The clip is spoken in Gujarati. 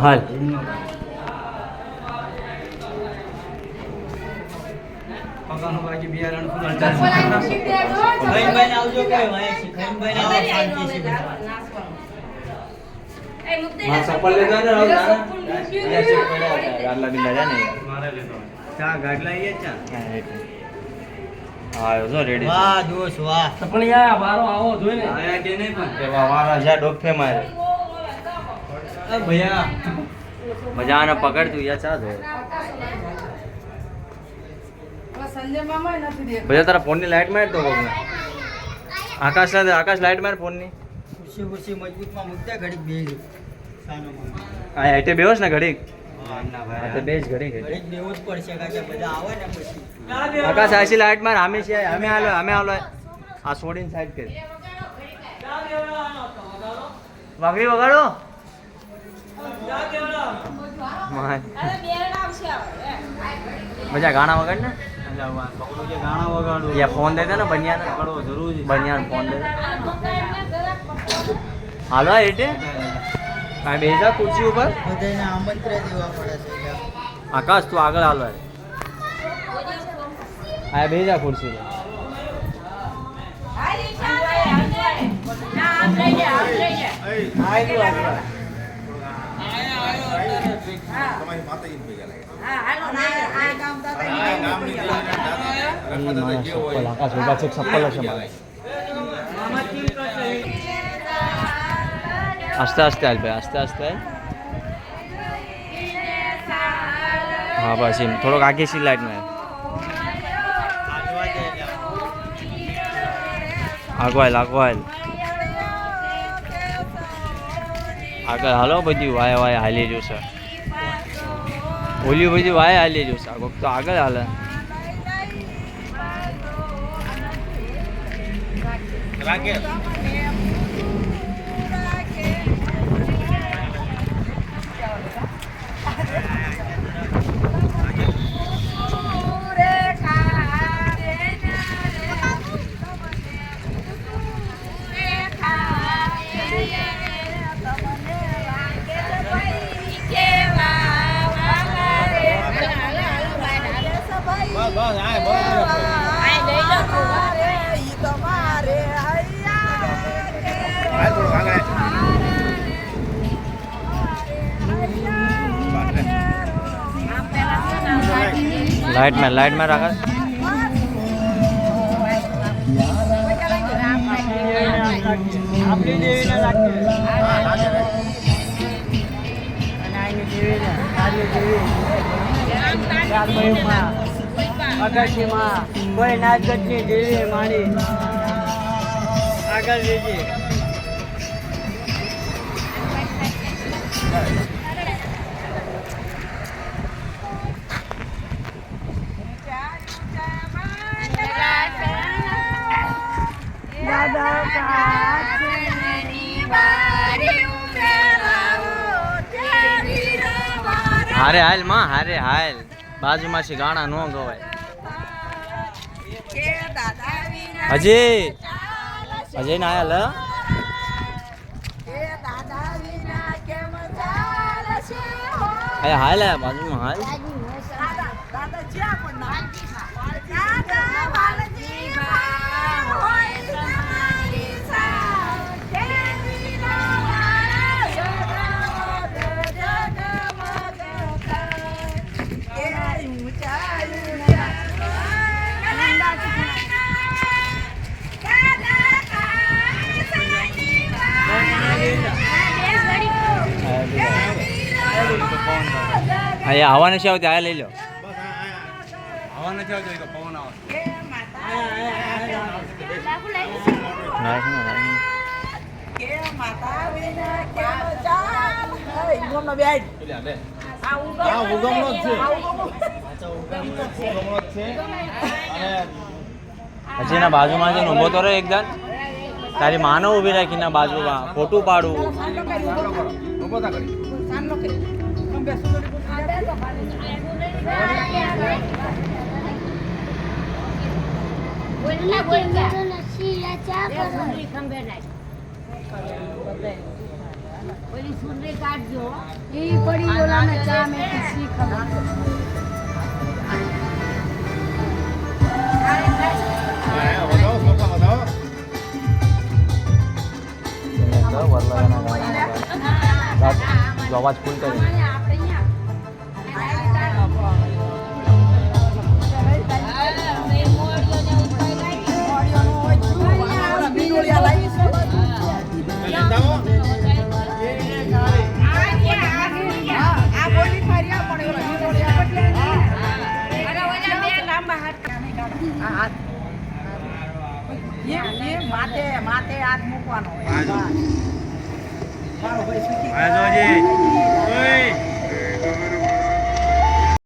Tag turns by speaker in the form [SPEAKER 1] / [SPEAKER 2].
[SPEAKER 1] હાલ
[SPEAKER 2] પગાનો બાકી બિયારણ ફૂલ ભાઈ આવજો કે ભાઈ ભાઈ શાંતિ છે
[SPEAKER 1] માં ચપ્પલ લેતા ને રાવ ગાડલા બિલા જાને
[SPEAKER 2] મારે લેતો ચા ગાડલા આઈએ ચા
[SPEAKER 1] આયો જો રેડી
[SPEAKER 2] વાહ દોસ્ત વાહ
[SPEAKER 3] પણ યાર વારો આવો જોઈ ને
[SPEAKER 2] આયા કે નહીં પણ
[SPEAKER 1] કે વારા જા ડોફે મારે
[SPEAKER 2] એ ભૈયા
[SPEAKER 1] મજા આને પકડ તું યા ચા દો
[SPEAKER 4] સંજય મામા નથી દેખ
[SPEAKER 1] ભૈયા તારા ફોન ની લાઈટ માર તો કોકને આકાશ લાઈટ માર ફોન ની
[SPEAKER 2] ખુરશી મજબૂતમાં મૂકતા ઘડીક બેહી સાનો
[SPEAKER 1] આ હેટે બેહોશ ને ઘડીક
[SPEAKER 2] ના
[SPEAKER 1] આ તો બેજ ઘડીક
[SPEAKER 2] ઘડીક બેવું જ પડશે કાચા બધા આવે ને પછી
[SPEAKER 1] આકાશ આશી લાઈટ માર અમે છે અમે આલો આ છોડીને સાઈડ કરી વાગડી વગાડો મજા ગાણા વગાડ ને
[SPEAKER 2] પકડો કે ગાણા વગાડો
[SPEAKER 1] યા ફોન દે દે ને બનિયાને
[SPEAKER 2] પકડો જરૂર છે
[SPEAKER 1] બનિયાને ફોન દે દે હાલો એટે કાંઈ બેસા ખુરશી ઉપર
[SPEAKER 2] બધાને આમંત્રણ દેવા પડે છે એટલે
[SPEAKER 1] આકાશ તું આગળ હાલો આ બેસા ખુરશી પર આકાશ ઉભા છે ચપ્પલ હશે મારે આસ્તે આસ્તે હાલ ભાઈ આસ્તે આસ્તે હા બસ એમ થોડોક આગે સી લાઈટ માં આગળ હાલો બધી વાય હાલી જશે ઓલી બધી વાય હાલી જશે આ વખત તો આગળ હાલે
[SPEAKER 2] રાખે
[SPEAKER 1] लाइट में रखा
[SPEAKER 3] કોઈ નાચગઢની દેવી માણી આગળ જઈએ
[SPEAKER 1] हारे हाल मां हारे हाल बाजू में से गाना नो गवाय अजय ना आयल हाल है बाजू में हाल અહીંયા હવા નથી આવતી આ લઈ લો
[SPEAKER 2] હવા નથી આવતો તો પવન આવે
[SPEAKER 1] પછી એના બાજુમાં જઈને ઊભો તો રહે એકદમ તારી માનો ઊભી રાખીને બાજુમાં ફોટું પાડું
[SPEAKER 5] ઓલી સુંદરી કાઢજો
[SPEAKER 4] એ પડી ઓલાને ચા મેં શી ખબર
[SPEAKER 1] જો અવાજ ફૂલ કરી
[SPEAKER 5] આપણે અહીંયા
[SPEAKER 4] માથે માથે હાથ મૂકવાનો
[SPEAKER 1] જોજી ઓય